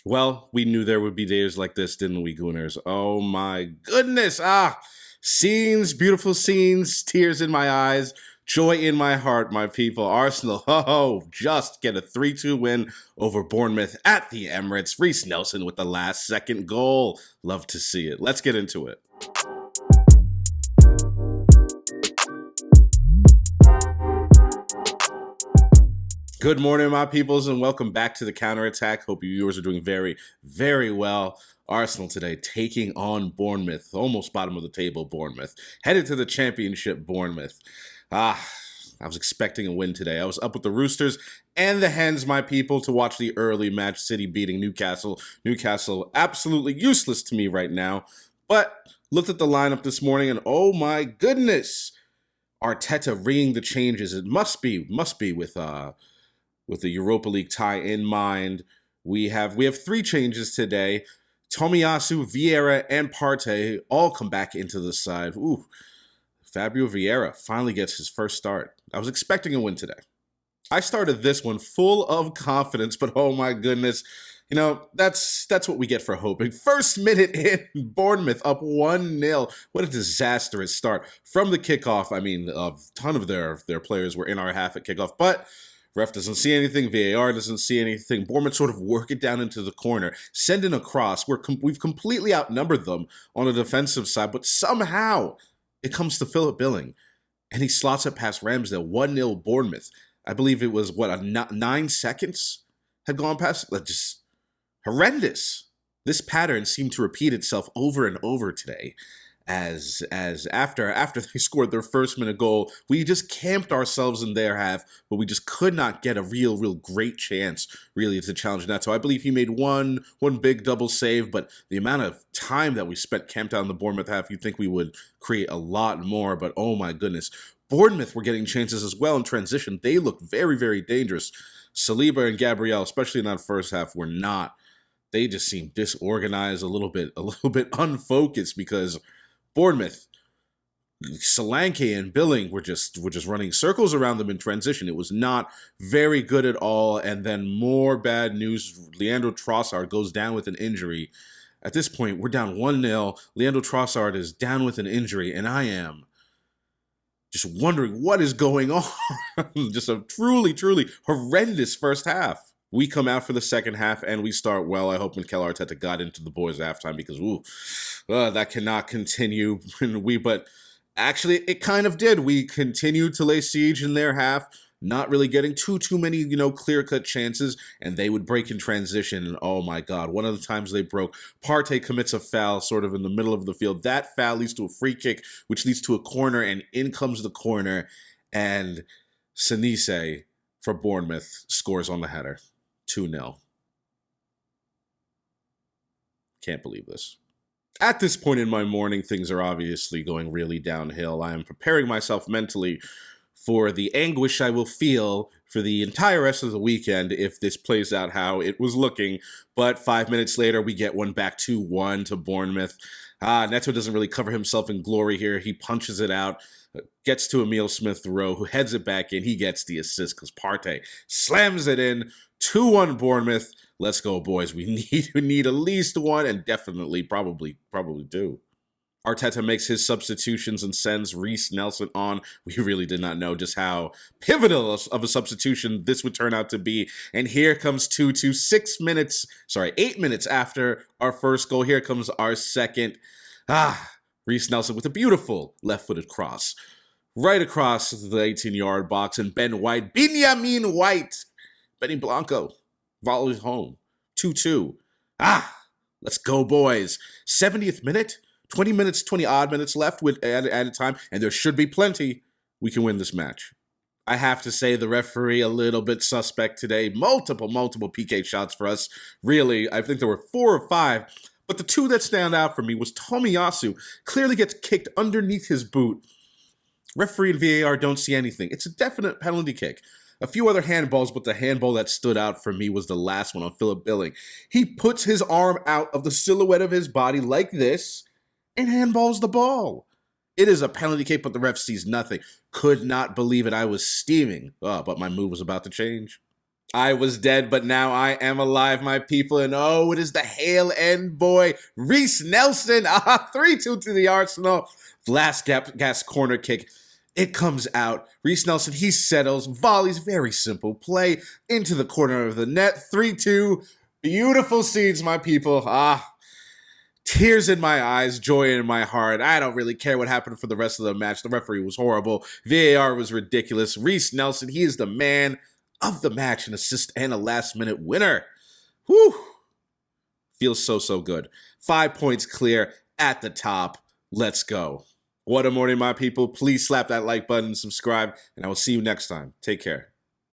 Well, we knew there would be days like this, didn't we, Gooners? Oh my goodness! Scenes, beautiful scenes, tears in my eyes, joy in my heart, my people. Arsenal, just get a 3-2 win over Bournemouth at the Emirates. Reiss Nelson with the last second goal. Love to see it. Let's get into it. Good morning, my peoples, and welcome back to the counterattack. Hope you viewers are doing very, very well. Arsenal today taking on Bournemouth, almost bottom of the table Bournemouth, headed to the championship Bournemouth. I was expecting a win today. I was up with the Roosters and the Hens, my people, to watch the early match, City beating Newcastle. Newcastle absolutely useless to me right now, but looked at the lineup this morning and oh my goodness, Arteta ringing the changes. It must be with the Europa League tie in mind. We have three changes today. Tomiyasu, Vieira, and Partey all come back into the side. Ooh, Fabio Vieira finally gets his first start. I was expecting a win today. I started this one full of confidence, but oh my goodness, that's what we get for hoping. First minute in, Bournemouth up 1-0. What a disastrous start. From the kickoff, a ton of their players were in our half at kickoff, but ref doesn't see anything. VAR doesn't see anything. Bournemouth sort of work it down into the corner, send in a cross. We've completely outnumbered them on the defensive side, but somehow it comes to Philip Billing, and he slots it past Ramsdale. 1-0 Bournemouth. I believe it was, 9 seconds had gone past? Just horrendous. This pattern seemed to repeat itself over and over today. As after they scored their first minute goal, we just camped ourselves in their half, but we just could not get a real great chance really to challenge that. So I believe he made one big double save, but the amount of time that we spent camped out in the Bournemouth half, you'd think we would create a lot more, but oh my goodness. Bournemouth were getting chances as well in transition. They looked very, very dangerous. Saliba and Gabriel, especially in that first half, were not. They just seemed disorganized, a little bit unfocused, because Bournemouth, Solanke and Billing were just running circles around them in transition. It was not very good at all. And then more bad news. Leandro Trossard goes down with an injury. At this point, we're down 1-0. Leandro Trossard is down with an injury, and I am just wondering what is going on. Just a truly horrendous first half. We come out for the second half, and we start well. I hope Mikel Arteta got into the boys' halftime, because that cannot continue. But actually, it kind of did. We continued to lay siege in their half, not really getting too many, clear-cut chances, and they would break in transition. And oh my God, one of the times they broke, Partey commits a foul sort of in the middle of the field. That foul leads to a free kick, which leads to a corner, and in comes the corner, and Sinise for Bournemouth scores on the header. 2-0. Can't believe this. At this point in my morning, things are obviously going really downhill. I am preparing myself mentally for the anguish I will feel for the entire rest of the weekend if this plays out how it was looking. But 5 minutes later, we get one back 2-1 to Bournemouth. Neto doesn't really cover himself in glory here. He punches it out, gets to Emile Smith-Rowe, who heads it back in. He gets the assist because Partey slams it in. 2-1 Bournemouth. Let's go, boys. We need at least one, and definitely, probably two. Arteta makes his substitutions and sends Reiss Nelson on. We really did not know just how pivotal of a substitution this would turn out to be. And here comes 2-2, 8 minutes after our first goal. Here comes our second. Reiss Nelson with a beautiful left-footed cross right across the 18-yard box, and Benjamin White, Benny Blanco, volleys home. 2-2. Let's go, boys. 70th minute, 20 odd minutes left with added time, and there should be plenty. We can win this match. I have to say the referee a little bit suspect today. Multiple PK shots for us. Really, I think there were 4 or 5, but the two that stand out for me was Tomiyasu clearly gets kicked underneath his boot. Referee and VAR don't see anything. It's a definite penalty kick. A few other handballs, but the handball that stood out for me was the last one on Philip Billing. He puts his arm out of the silhouette of his body like this and handballs the ball. It is a penalty kick, but the ref sees nothing. Could not believe it. I was steaming. But my move was about to change. I was dead, but now I am alive, my people. And oh, it is the Hale End boy, Reiss Nelson. 3-2 to the Arsenal. Last gas corner kick. It comes out. Reiss Nelson, he settles. Volleys, very simple play into the corner of the net. 3-2. Beautiful scenes, my people. Tears in my eyes, joy in my heart. I don't really care what happened for the rest of the match. The referee was horrible. VAR was ridiculous. Reiss Nelson, he is the man of the match, an assist and a last-minute winner. Whew. Feels so good. 5 points clear at the top. Let's go. What a morning, my people. Please slap that like button and subscribe, and I will see you next time. Take care.